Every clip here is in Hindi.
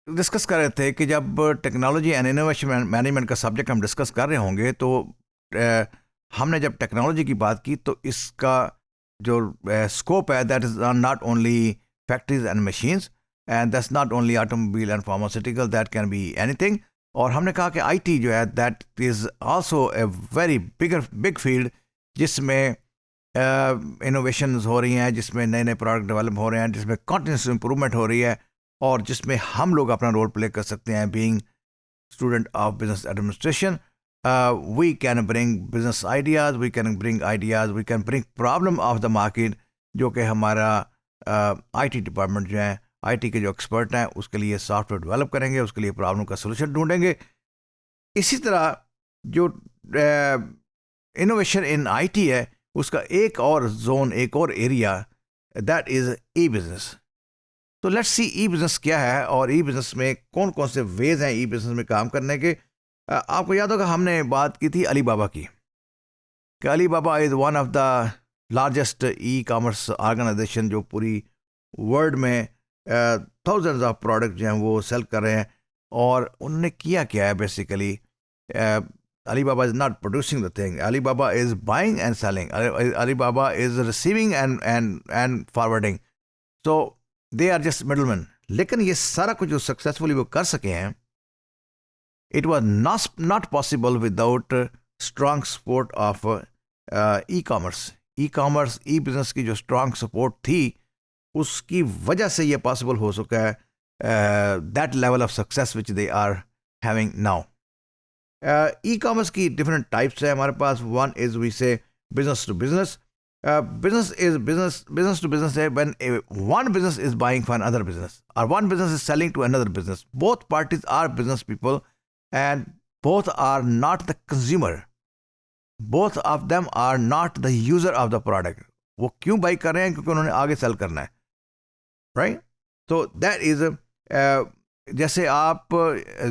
डिस्कस कर रहे थे कि जब टेक्नोलॉजी एंड इनोवेशन मैनेजमेंट का सब्जेक्ट हम डिस्कस कर रहे होंगे तो हमने जब टेक्नोलॉजी की बात की तो इसका जो स्कोप है that is not only factories and machines and that's not only automobile and pharmaceutical, that can be anything. और हमने कहा कि आईटी जो है that is also a very big field जिसमें इनोवेशंस हो रही हैं, जिसमें नए नए प्रोडक्ट डेवलप हो रहे हैं, जिसमें कॉन्टिन्यूस इंप्रूवमेंट हो रही है और जिसमें हम लोग अपना रोल प्ले कर सकते हैं। Being student of business administration, we can bring business ideas, we can bring ideas, we can bring problem of the market, जो कि हमारा आईटी डिपार्टमेंट जो है, आईटी के जो एक्सपर्ट हैं उसके लिए सॉफ्टवेयर डेवलप करेंगे, उसके लिए प्रॉब्लम का सोल्यूशन ढूंढेंगे। इसी तरह जो इनोवेशन इन आईटी है उसका एक और जोन, एक और area, that is E business. तो लेट्स सी ई बिजनेस क्या है और ई बिजनेस में कौन कौन से वेज हैं ई बिजनेस में काम करने के। आपको याद होगा हमने बात की थी अली बाबा की, कि Alibaba is one of the largest e commerce organization जो पूरी वर्ल्ड में थाउजेंड्स ऑफ प्रोडक्ट जो हैं वो सेल कर रहे हैं। और उन्होंने किया क्या है basically, Alibaba is not producing the thing. Alibaba is buying and selling. Alibaba is receiving and forwarding. So they are just middlemen. लेकिन ये सारा कुछ जो सक्सेसफुली वो कर सके हैं, it was not possible without strong support of e-commerce. E-commerce, e-business की जो strong support थी, उसकी वजह से ये possible हो सका है that level of success which they are having now. E commerce की डिफरेंट टाइप्स है हमारे पास। One is we say business to business. Business to business है when one business is buying for another business or one business is selling to another business. Both parties are business people and both are not the consumer. Both of them are not the user of the product. वो क्यों बाई कर रहे हैं? क्योंकि उन्होंने आगे सेल करना है, राइट? तो दैट इज जैसे आप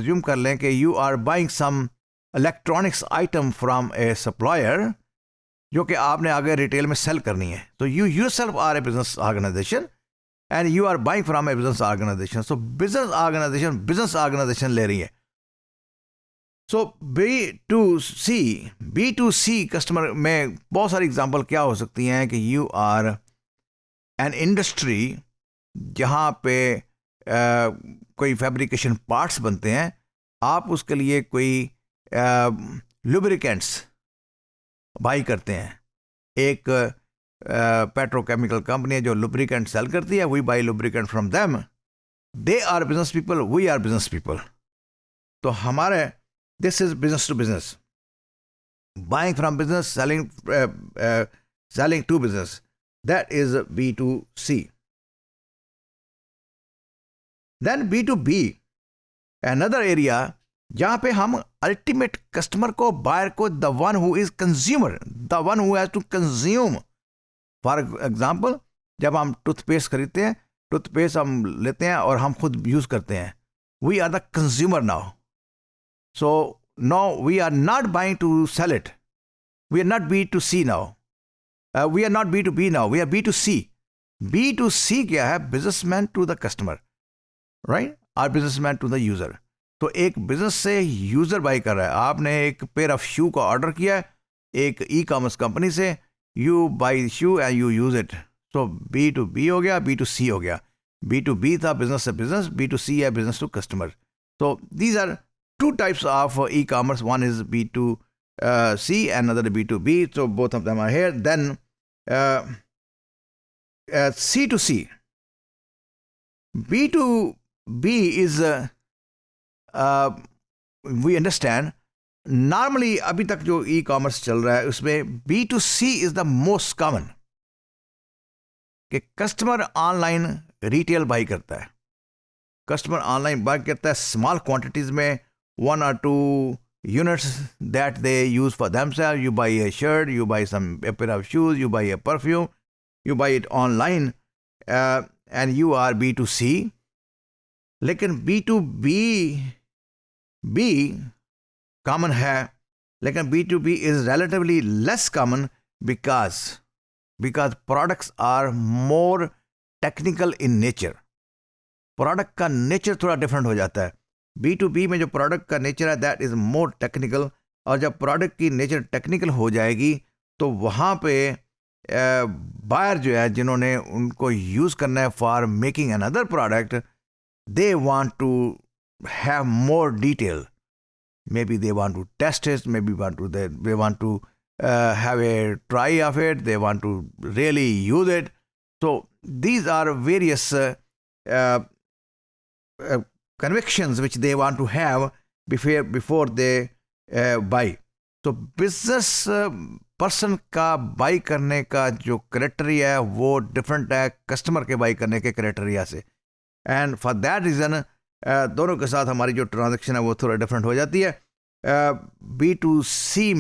एज्यूम कर लें कि you are buying some electronics item from a supplier जो कि आपने आगे रिटेल में सेल करनी है। तो you yourself are a business organisation and you are buying from a business organisation. So business organisation ले रही है। So B to C customer में बहुत सारी एग्जांपल क्या हो सकती हैं कि यू आर एन इंडस्ट्री जहाँ पे कोई फैब्रिकेशन पार्ट्स बनते हैं, आप उसके लिए कोई लुब्रिकेंट्स बाई करते हैं। एक पेट्रोकेमिकल कंपनी है जो लुब्रिकेंट सेल करती है, we buy lubricant from them. They are business people, we are business people. तो हमारे this is business to business, buying from business, selling to business, that is B2C. Then B2B, another area जहां पे हम अल्टीमेट कस्टमर को, बायर को, the one who is consumer, the one who has to consume. For example, जब हम टूथपेस्ट खरीदते हैं, टूथपेस्ट हम लेते हैं और हम खुद यूज करते हैं, we are the consumer now. So now we are not buying to sell it, we are not B2C now, we are not B2B now, we are B2C. B2C क्या है? Businessman to the customer, right? Or businessman to the user. तो एक बिजनेस से यूजर बाई कर रहा है। आपने एक पेयर ऑफ शू का ऑर्डर किया है एक ई कॉमर्स कंपनी से, you by shoe and you use it. So B2B हो गया, B2C हो गया। B2B था बिजनेस से बिजनेस, B2C है बिजनेस टू कस्टमर। तो these are two types of e commerce, one is B2C and other B2B. So both of them are here. Then C2C. B2B is we understand normally अभी तक जो ई कॉमर्स चल रहा है उसमें B2C is the most common, कि कस्टमर ऑनलाइन रिटेल बाई करता है, कस्टमर ऑनलाइन बाई करता है स्मॉल क्वांटिटीज में, 1 or 2 units that they use for themselves. You buy a shirt, you buy a pair of shoes, you buy a perfume, you buy it online, and you are B2C. लेकिन B2B भी कॉमन है, लेकिन B2B is relatively less common because products are more technical in nature. Product का नेचर थोड़ा डिफरेंट हो जाता है। B2B में जो प्रोडक्ट का नेचर है दैट इज़ मोर टेक्निकल, और जब प्रोडक्ट की नेचर टेक्निकल हो जाएगी तो वहाँ पे बायर जो है जिन्होंने उनको यूज़ करना है for making another product, they want to have more detail, maybe they want to test it, maybe they want to have a try of it, they want to really use it. So these are various convictions which they want to have before they buy. तो बिजनेस पर्सन का बाई करने का जो क्राइटेरिया है वो डिफरेंट है कस्टमर के बाई करने के क्राइटेरिया से, एंड फॉर दैट रीज़न दोनों के साथ हमारी जो ट्रांजैक्शन है वो थोड़ा डिफरेंट हो जाती है। B2C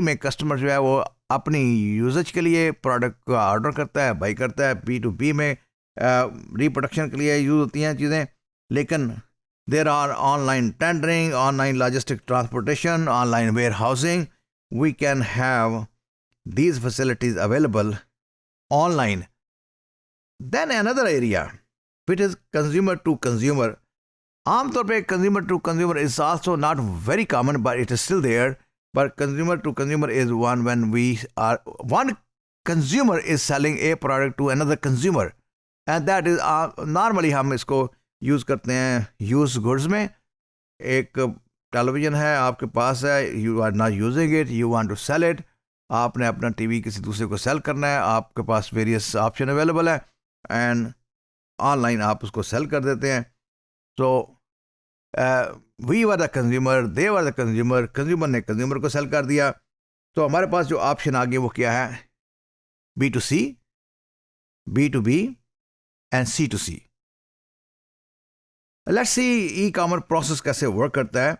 में कस्टमर जो है वो अपनी यूजेज के लिए प्रोडक्ट का ऑर्डर करता है, बाई करता है। B2B में रिप्रोडक्शन के लिए यूज़ होती हैं चीज़ें, लेकिन there are online tendering, online logistic transportation, online warehousing, we can have these facilities available online. Then another area which is consumer to consumer. आमतौर पे consumer to consumer is also not very common, but it is still there. But consumer to consumer is one when one consumer is selling a product to another consumer, and that is normally हम इसको यूज़ करते हैं यूज गुड्स में। एक टेलीविज़न है आपके पास है, you are not using it, you want to sell it, आपने अपना टीवी किसी दूसरे को सेल करना है, आपके पास वेरियस ऑप्शन अवेलेबल है एंड ऑनलाइन आप उसको सेल कर देते हैं। तो we were the consumer, they were the consumer, consumer ने कंज्यूमर को सेल कर दिया। तो हमारे पास जो ऑप्शन आ गए वो क्या है? B2C, B2B and C2C। Let's see e commerce process कैसे वर्क करता है।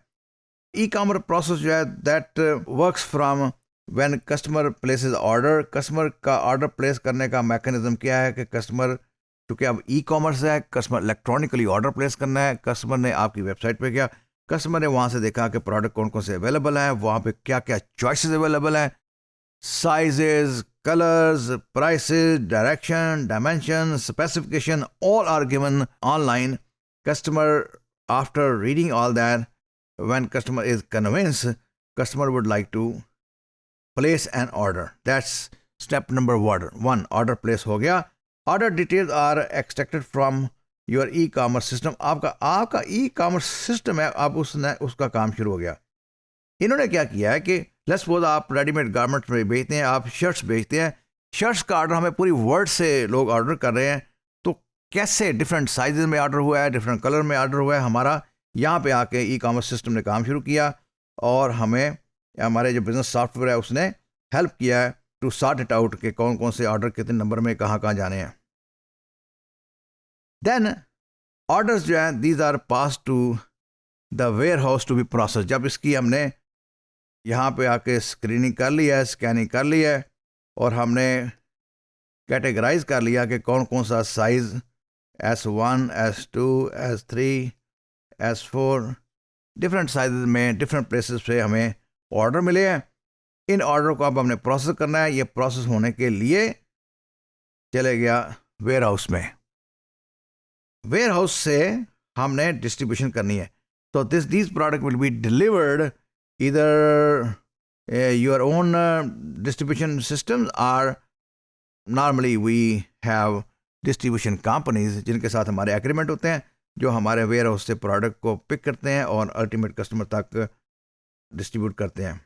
ई कॉमर्स प्रोसेस जो है that works from when customer places order. Customer का ऑर्डर प्लेस करने का मैकेनिज्म क्या है कि कस्टमर, क्योंकि अब ई कॉमर्स है, कस्टमर इलेक्ट्रॉनिकली ऑर्डर प्लेस करना है। कस्टमर ने आपकी वेबसाइट पे गया, कस्टमर ने वहाँ से देखा कि प्रोडक्ट कौन कौन से अवेलेबल हैं, वहाँ पे क्या क्या चॉइसेस अवेलेबल हैं, sizes, colours, prices, direction, dimension, specification, all are given online. Customer, after reading all that, when customer is convinced, customer would like to place an order. That's step number one. Order place हो गया। Order details are extracted from your e-commerce system. आपका e-commerce system है, अब उसका काम शुरू हो गया। इन्होंने क्या किया है कि लेट्स सपोज आप रेडीमेड गारमेंट्स में बेचते हैं, आप शर्ट्स बेचते हैं, शर्ट्स का ऑर्डर हमें पूरी वर्ल्ड से लोग ऑर्डर कर रहे हैं। कैसे डिफरेंट साइजेस में ऑर्डर हुआ है, डिफरेंट कलर में ऑर्डर हुआ है, हमारा यहाँ पे आके ई कॉमर्स सिस्टम ने काम शुरू किया और हमें हमारे जो बिजनेस सॉफ्टवेयर है उसने हेल्प किया है टू सॉर्ट इट आउट कि कौन कौन से ऑर्डर कितने नंबर में कहाँ कहाँ जाने हैं। देन ऑर्डर्स जो हैं these are pass to the warehouse to be process. जब इसकी हमने यहाँ पे आके स्क्रीनिंग कर लिया है, स्कैनिंग कर लिया है और हमने कैटेगराइज कर लिया कि कौन कौन सा size S1, S2, S3, S4 different sizes में डिफरेंट प्लेसेस पे हमें ऑर्डर मिले हैं। इन ऑर्डर को अब हमने प्रोसेस करना है। ये प्रोसेस होने के लिए चले गया वेयर हाउस में। वेयर हाउस से हमने डिस्ट्रीब्यूशन करनी है। तो these product will be delivered either your own distribution system और normally we have distribution companies जिनके साथ हमारे एग्रीमेंट होते हैं, जो हमारे वेयर हाउस से प्रोडक्ट को पिक करते हैं और अल्टीमेट कस्टमर तक डिस्ट्रीब्यूट करते हैं।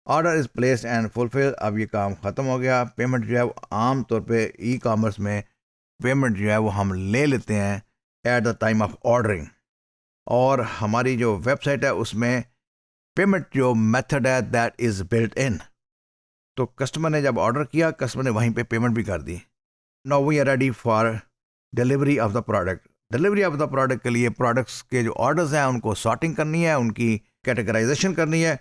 Order is placed and fulfil. अब ये काम ख़त्म हो गया। पेमेंट जो है वो आम तौर पे ई कॉमर्स में पेमेंट जो है वो हम ले लेते हैं at the time of ordering, और हमारी जो वेबसाइट है उसमें पेमेंट जो मेथड है दैट इज़ बिल्ट इन। तो कस्टमर ने जब ऑर्डर किया, कस्टमर ने वहीं पे पेमेंट भी कर दी। Now we are ready for delivery of the product. Delivery of the product के लिए प्रोडक्ट्स के जो ऑर्डर्स हैं उनको सॉर्टिंग करनी है, उनकी कैटेगराइजेशन करनी है।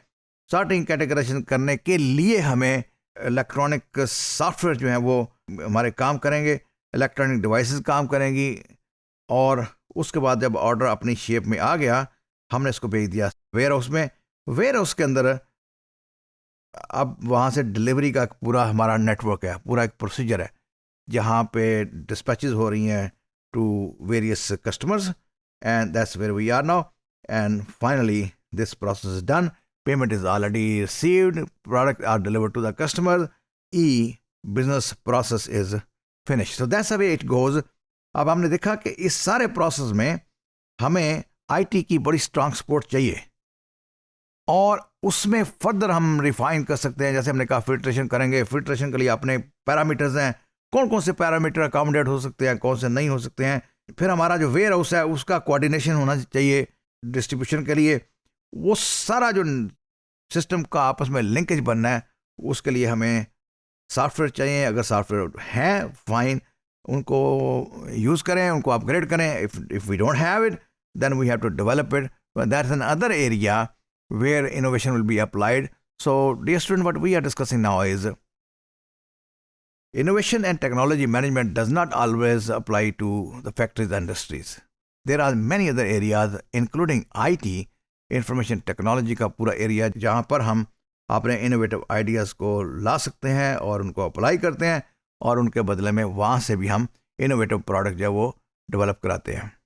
सॉर्टिंग कैटेगराइजेशन करने के लिए हमें इलेक्ट्रॉनिक सॉफ्टवेयर जो हैं वो हमारे काम करेंगे, इलेक्ट्रॉनिक डिवाइसेस काम करेंगी, और उसके बाद जब ऑर्डर अपनी शेप में आ गया हमने इसको भेज दिया वेयर हाउस में। वेयर हाउस के अंदर अब वहाँ से डिलीवरी का पूरा हमारा नेटवर्क है, पूरा एक प्रोसीजर है जहाँ पे डिस्पैचेस हो रही हैं, to various customers, and that's where we are now. And finally, this process is done. Payment is already received. Product are delivered to the customer. E-business process is finished. So that's the way it goes. अब हमने देखा कि इस सारे प्रोसेस में हमें आईटी की बड़ी स्ट्रांग सपोर्ट चाहिए और उसमें फर्दर हम रिफाइन कर सकते हैं. जैसे हमने कहा फिल्ट्रेशन करेंगे. फिल्ट्रेशन के लिए अपने पैरामीटर्स हैं. कौन कौन से पैरामीटर अकोमोडेट हो सकते हैं, कौन से नहीं हो सकते हैं. फिर हमारा जो वेयर हाउस है उसका कोऑर्डिनेशन होना चाहिए डिस्ट्रीब्यूशन के लिए. वो सारा जो सिस्टम का आपस में लिंकेज बनना है उसके लिए हमें सॉफ्टवेयर चाहिए. अगर सॉफ्टवेयर हैं फाइन, उनको यूज़ करें, उनको अपग्रेड करें. If we don't have it then we have to develop it. That's another area where innovation will be applied. So, dear student, what we are discussing now is innovation and technology management does not always apply to the factories and industries. There are many other areas, including IT, information technology का पूरा एरिया, जहाँ पर हम अपने इनोवेटिव आइडियाज़ को ला सकते हैं और उनको अप्लाई करते हैं और उनके बदले में वहाँ से भी हम इनोवेटिव प्रोडक्ट जो है वो डेवलप कराते हैं.